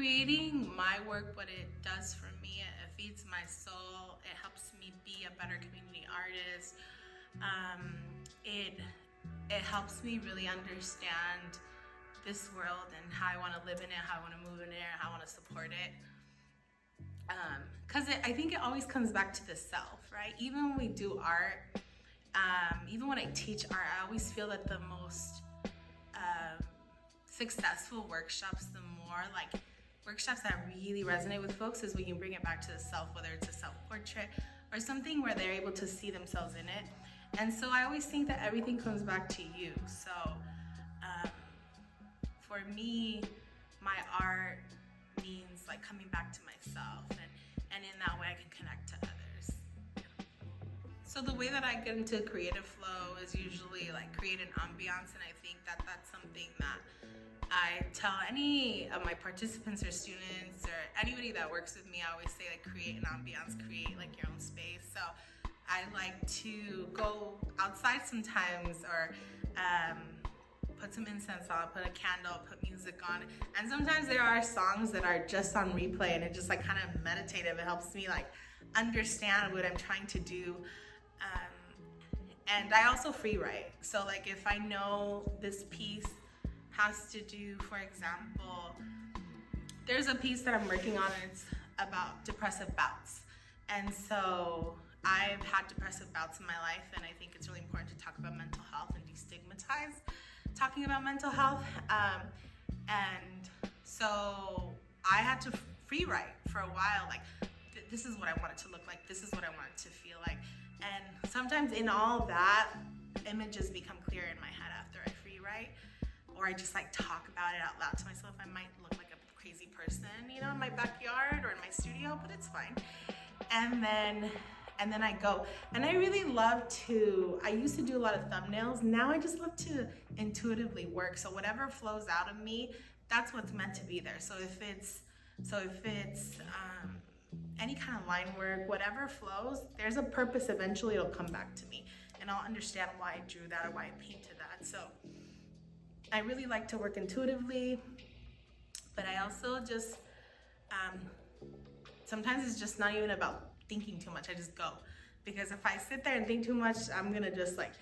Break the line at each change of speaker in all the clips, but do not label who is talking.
creating my work, what it does for me, it feeds my soul. It helps me be a better community artist. It helps me really understand this world and how I want to live in it, how I want to move in it, how I want to support it. Because I think it always comes back to the self, right? Even when we do art, even when I teach art, I always feel that the most successful workshops, the more like workshops that really resonate with folks is when you bring it back to the self, whether it's a self-portrait or something where they're able to see themselves in it. And so I always think that everything comes back to you. So for me, my art means like coming back to myself, and in that way I can connect to others. So the way that I get into creative flow is usually like create an ambiance, and I think that that's something that I tell any of my participants or students or anybody that works with me. I always say like create an ambiance, create like your own space. So I like to go outside sometimes, or put some incense on, put a candle, put music on. And sometimes there are songs that are just on replay and it's just like kind of meditative. It helps me like understand what I'm trying to do. And I also free write. So like if I know this piece has to do, for example, there's a piece that I'm working on and it's about depressive bouts. And so I've had depressive bouts in my life, and I think it's really important to talk about mental health and destigmatize talking about mental health. And so I had to free write for a while, like this is what I want it to look like, this is what I want it to feel like. And sometimes in all that, images become clear in my head after I free write, or I just like talk about it out loud to myself. I might look like a crazy person, you know, in my backyard or in my studio, but it's fine. And then I go. And I really love to, I used to do a lot of thumbnails. Now I just love to intuitively work. So whatever flows out of me, that's what's meant to be there. So if it's any kind of line work, whatever flows, there's a purpose. Eventually it'll come back to me and I'll understand why I drew that or why I painted that. So I really like to work intuitively, but I also just, sometimes it's just not even about thinking too much. I just go, because if I sit there and think too much, I'm gonna just like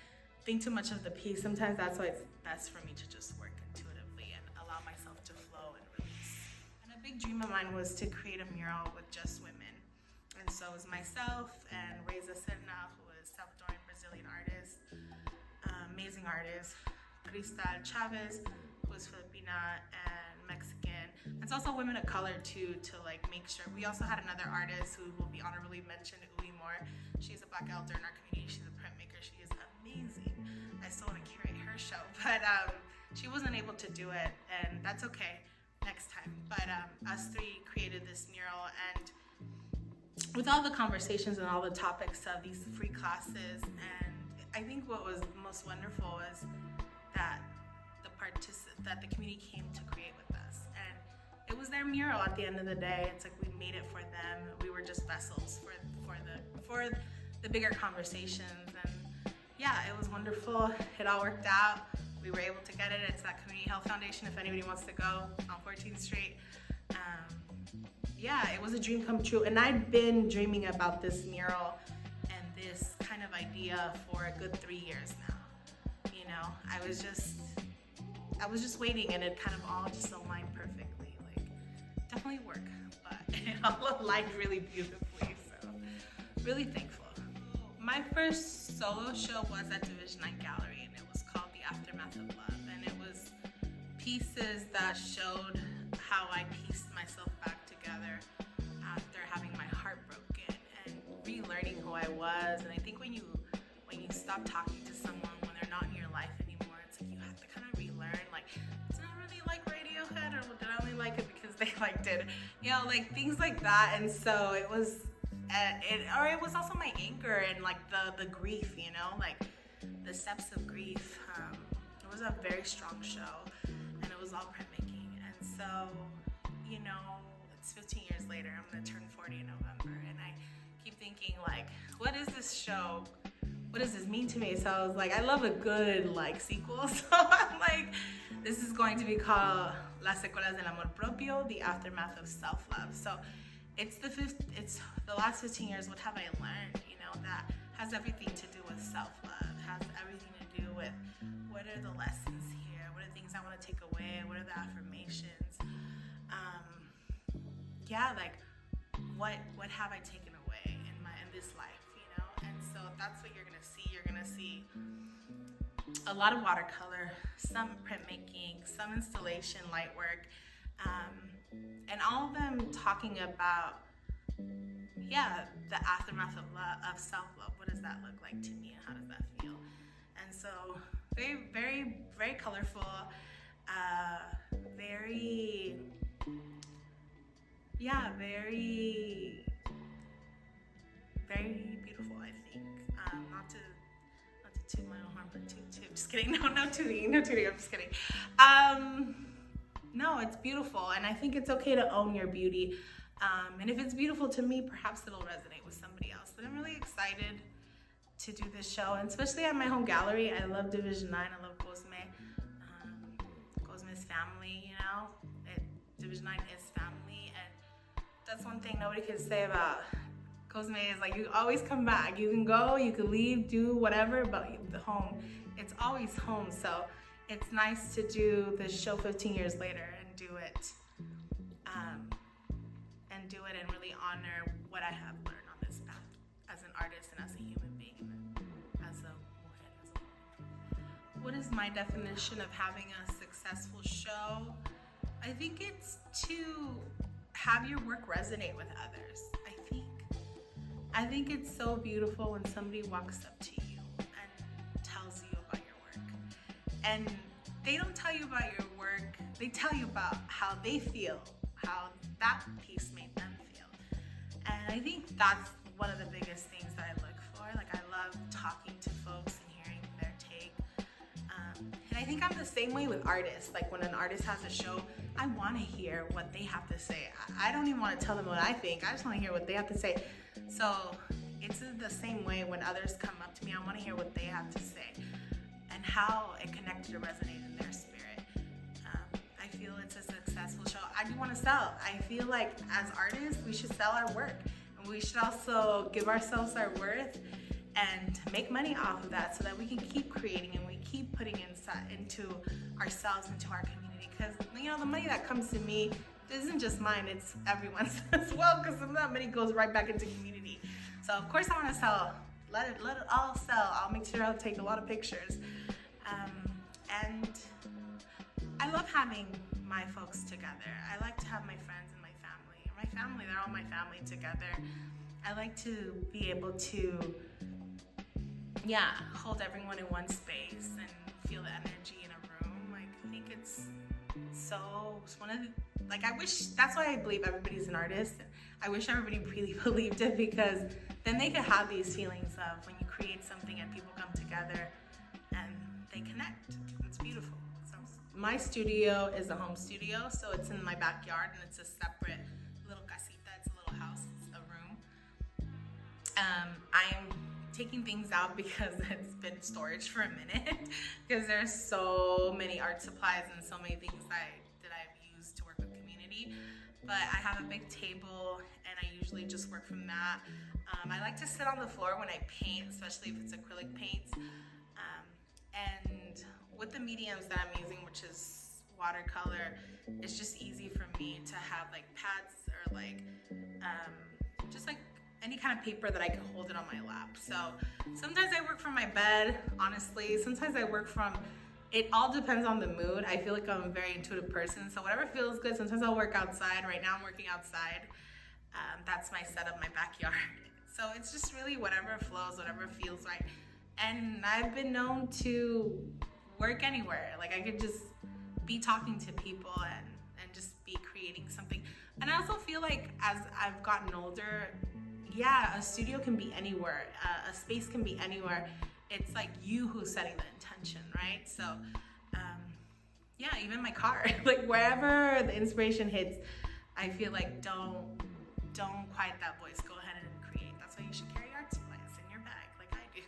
think too much of the piece. Sometimes that's why it's best for me to just work intuitively and allow myself to flow and release. And a big dream of mine was to create a mural with just women. And so it was myself and Reza Serna, who is Salvadoran Brazilian artist, amazing artist, Cristal Chavez, who is Filipina and Mexican. It's also women of color too, to like make sure. We also had another artist who will be honorably mentioned, Uli Moore. She's a Black elder in our community. She's a printmaker. She is amazing. I still want to curate her show, but she wasn't able to do it, and that's okay. Next time. But us three created this mural, and with all the conversations and all the topics of these free classes, and I think what was most wonderful was that the community came to create with us, and it was their mural at the end of the day. It's like we made it for them. We were just vessels for the bigger conversations, and yeah, it was wonderful. It all worked out. We were able to get it. It's that Community Health Foundation if anybody wants to go on 14th Street. Yeah, it was a dream come true, and I'd been dreaming about this mural and this kind of idea for a good 3 years now. You know, I was just waiting, and it kind of all just aligned perfectly. Like, definitely work, but it all aligned really beautifully, so really thankful. My first solo show was at Division 9 Gallery, and it was called The Aftermath of Love, and it was pieces that showed how I pieced myself back together after having my heart broken and relearning who I was. And I think when you stop talking to someone when they're not in your life anymore, it's like you have to kind of relearn, like, it's not really like Radiohead, or did I only like it because they liked it, you know, like things like that. And so it was it was also my anger and like the grief, you know, like the steps of grief. It was a very strong show, and it was all printmaking. And so, you know, it's 15 years later. I'm gonna turn 40 in November, and I keep thinking, like, what is this show? What does this mean to me? So I was like, I love a good like sequel. So I'm like, This is going to be called Las Secuelas del Amor Propio, the aftermath of self-love. So it's the last 15 years, what have I learned, that has everything to do with self-love, has everything to do with what are the lessons here, what are things I want to take away, what are the affirmations, like what have I taken away in this life, and so that's what you're gonna see. You're gonna see a lot of watercolor, some printmaking, some installation, light work, and all of them talking about the aftermath of self-love. What does that look like to me, and how does that feel? And so very, very, very colorful, very very beautiful, I think. Not to toot my own horn, but toot. Just kidding. No tooting. I'm just kidding. No, it's beautiful, and I think it's okay to own your beauty. And if it's beautiful to me, perhaps it'll resonate with somebody else. But I'm really excited to do this show, and especially at my home gallery. I love Division 9. I love Cosme. Cosme's family, Division 9 is family, and that's one thing nobody can say about Cosme is like, you always come back. You can go, you can leave, do whatever, but the home, it's always home. So it's nice to do this show 15 years later and do it, and really honor what I have learned on this path as an artist and as a human being and as a woman. What is my definition of having a successful show? I think it's to have your work resonate with others. I think it's so beautiful when somebody walks up to you and tells you about your work. And they don't tell you about your work, they tell you about how they feel, how that piece made them feel. And I think that's one of the biggest things that I look for. Like, I love talking to folks and hearing their take. And I think I'm the same way with artists. Like, when an artist has a show, I want to hear what they have to say. I don't even want to tell them what I think. I just want to hear what they have to say. So it's the same way when others come up to me. I want to hear what they have to say and how it connected or resonated in their spirit. I feel it's a successful show. I do want to sell. I feel like as artists, we should sell our work. And we should also give ourselves our worth and make money off of that so that we can keep creating and we keep putting into ourselves, into our community. Because, the money that comes to me isn't just mine, it's everyone's as well, because some of that money goes right back into community. So of course I want to sell. Let it all sell. I'll make sure I'll take a lot of pictures. And I love having my folks together. I like to have my friends and my family. They're all my family together. I like to be able to hold everyone in one space and feel the energy in a room. Like, I think it's one of the, I wish, that's why I believe everybody's an artist. I wish everybody really believed it, because then they could have these feelings of when you create something and people come together and they connect. It's beautiful. So my studio is a home studio, so it's in my backyard and it's a separate little casita. It's a little house. It's a room. I'm taking things out because it's been storage for a minute, because there's so many art supplies and so many things that I've used to work with community. But I have a big table and I usually just work from that. I like to sit on the floor when I paint, especially if it's acrylic paints. And with the mediums that I'm using, which is watercolor, it's just easy for me to have pads or just any kind of paper that I can hold it on my lap. So sometimes I work from my bed, honestly. Sometimes I work from, it all depends on the mood. I feel like I'm a very intuitive person, so whatever feels good. Sometimes I'll work outside. Right now I'm working outside. That's my setup, my backyard. So it's just really whatever flows, whatever feels right. And I've been known to work anywhere. I could just be talking to people and just be creating something. And I also feel like as I've gotten older, a studio can be anywhere. A space can be anywhere. It's you who's setting the intention, right? So, even my car, wherever the inspiration hits, I feel don't quiet that voice. Go ahead and create. That's why you should carry art supplies in your bag, like I do.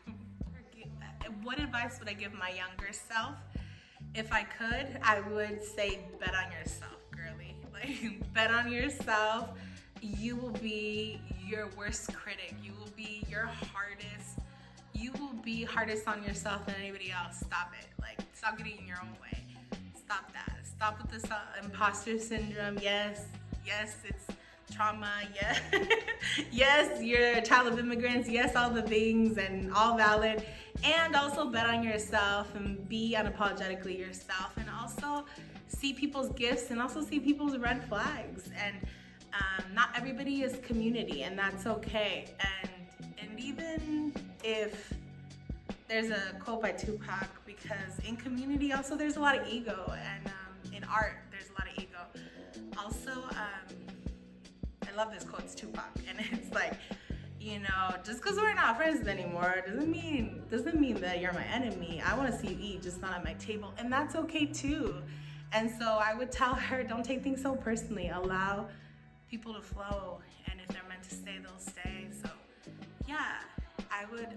What advice would I give my younger self? if I could, I would say bet on yourself, girly. Like, bet on yourself. You will be your worst critic. You will be your hardest. You will be hardest on yourself than anybody else. Stop it. Like, stop getting in your own way. Stop that. Stop with this imposter syndrome. Yes, it's trauma. Yes, yes, you're a child of immigrants. Yes, all the things and all valid. And also bet on yourself and be unapologetically yourself. And also see people's gifts and also see people's red flags. And not everybody is community, and that's okay. And even if there's a quote by Tupac, because in community also there's a lot of ego, and in art there's a lot of ego. Also, I love this quote, it's Tupac, and it's like, you know, just because we're not friends anymore doesn't mean that you're my enemy. I want to see you eat, just not at my table, and that's okay too. And so I would tell her, don't take things so personally. Allow people to flow, and if they're meant to stay, they'll stay. So yeah, I would,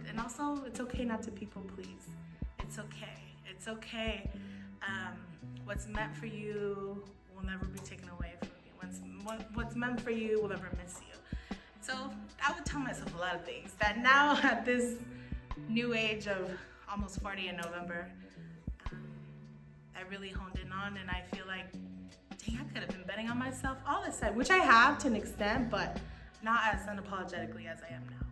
and also it's okay not to people please. It's okay. What's meant for you will never be taken away from you. What's meant for you will never miss you. So I would tell myself a lot of things that now at this new age of almost 40 in November, I really honed in on, and I feel like, dang, I could have been betting on myself all this time, which I have to an extent, but not as unapologetically as I am now.